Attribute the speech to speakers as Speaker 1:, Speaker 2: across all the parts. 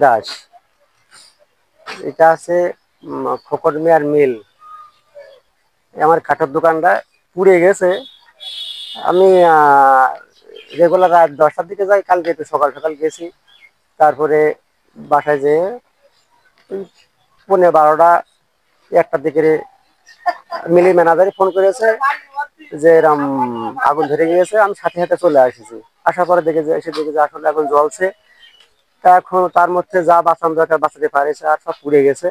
Speaker 1: দাস, এটা আছে খোকন মিয়ার মিল। আমার কাঠের দোকানটা পুড়ে গেছে। আমি রেগুলার রাত 10টার দিকে যাই, কালকে একটু সকাল সকাল গেছি। তারপরে বাসায় যেয়ে 12:30 1টার দিকে মিলি ম্যানেজারে ফোন করেছে যে এরম আগুন ধরে গিয়েছে। আমি সাথে সাথে চলে আসছি। আসার পরে এসে দেখে যে আসলে আগুন জ্বলছে। তা এখন তার মধ্যে যা বাঁচানো দরকার বাঁচাতে পারেছে, আর সব পুড়ে গেছে।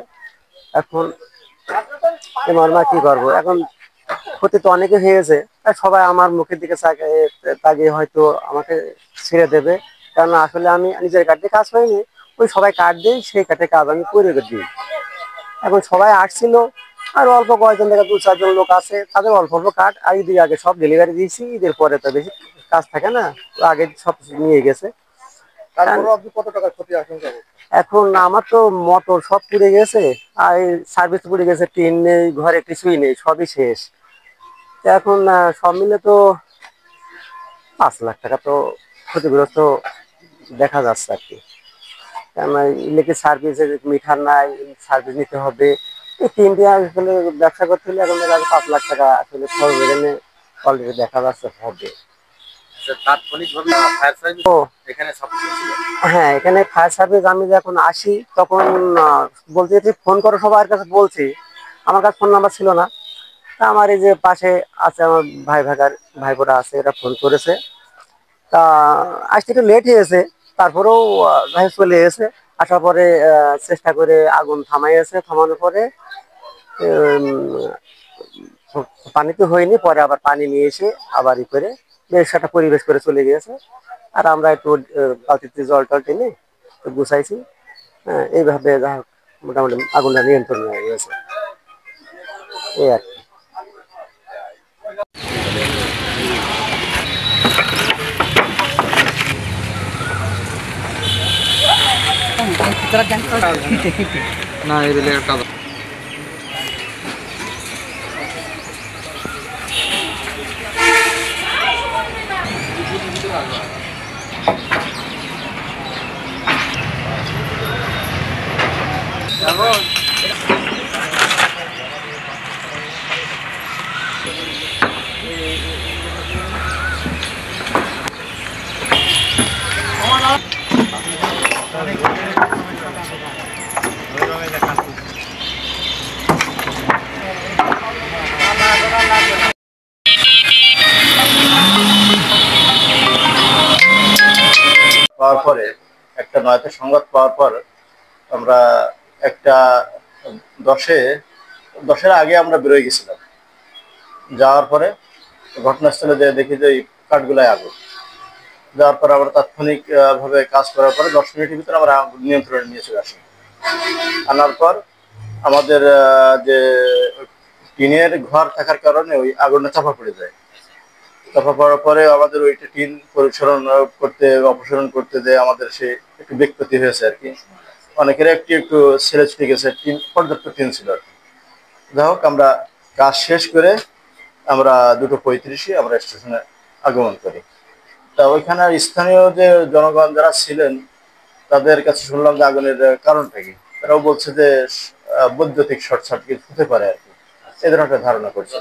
Speaker 1: এখন মা কি করবো, এখন ক্ষতি তো অনেকে হয়ে গেছে। তাই সবাই আমার মুখের দিকে তাকিয়ে হয়তো আমাকে ছেড়ে দেবে, কেননা আসলে আমি নিজের কাঠে কাজ হয়নি, ওই সবাই কাঠ দিই, সেই কাঠে কাজ আমি করে দিই। এখন সবাই আসছিল, আর অল্প কয়েকজন থেকে 2-4 জন লোক আছে, তাদের অল্প অল্প কাঠ আর ঈদের আগে সব ডেলিভারি দিয়েছি। ঈদের পরে তো বেশি কাজ থাকে না, আগে সব নিয়ে গেছে। কত টাকার ক্ষতি এখন আমার তো মোটর সব পুড়ে গেছে, আর সার্ভিস পুড়ে গেছে, টিন নেই, ঘরে কিছুই নেই, সবই শেষ। এখন সব মিলে তো 5 লাখ টাকা তো ক্ষতিগ্রস্ত দেখা যাচ্ছে আর কি। কেননা ইলেকট্রিক সার্ভিসের মিটার নাই, সার্ভিস নিতে হবে। এই 3টি আসলে ব্যবসা করতে হলে এখন 5 লাখ টাকা আসলে খরচ এখানে অলরেডি দেখা যাচ্ছে হবে। হ্যাঁ, এখানে ফায়ার সার্ভিস আমি যখন আসি তখন বলছি যে ফোন করো, সবার কাছে বলছি, আমার কাছে ফোন নাম্বার ছিল না। তা আমার এই যে পাশে আছে আমার ভাইবোরা আছে, এরা ফোন করেছে। তা আসতে একটু লেট হয়েছে, তারপরেও ভাই চলে এসে। আসার পরে চেষ্টা করে আগুন থামাইয়েছে। থামানোর পরে পানি তো হয়নি, পরে আবার পানি নিয়ে এসে আবার করে বেশ একটা পরিবেশ করে চলে গিয়েছে। আর আমরা একটু বালতিতে জল টল টেনে গুছাইছি। হ্যাঁ, এইভাবে যা হোক মোটামুটি আগুনটা নিয়ন্ত্রণ হয়ে গেছে, এই আর কি।
Speaker 2: না এদিকে একটা
Speaker 3: পাওয়ার পরে একটা নয়তো সংবাদ পাওয়ার পর আমরা একটা 10-10-এর আগে আমরা বেরোয় গেছিলাম। যাওয়ার পরে ঘটনাস্থলে দেখি যে এই কাঠগুলাই আগুন। যাওয়ার পর আমরা তাৎক্ষণিক ভাবে কাজ করার পরে 10 মিনিটের ভিতরে আমরা নিয়ন্ত্রণে নিয়ে চলে আসি। আনার পর আমাদের যে টিনের ঘর থাকার কারণে ওই আগুনটা চাপা পড়ে যায়। চাপা পড়ার পরে আমাদের ওইটা টিন অপসারণ করতে দেয় আমাদের সে একটু বেগপতি হয়েছে আর কি। অনেকের একটু ছেড়ে ছুটে গেছে, টিন পর্যাপ্ত টিন ছিল আর কি। যাই হোক, আমরা কাজ শেষ করে আমরা 2:35-এ আমরা স্টেশনে আগমন করি। তা ওইখানে স্থানীয় যে জনগণ যারা ছিলেন তাদের কাছে শুনলাম যে আগুনের কারণটা কি। তারাও বলছে যে বৈদ্যুতিক শর্ট সার্কিট হতে পারে আর কি, এ ধরনের একটা ধারণা করছে।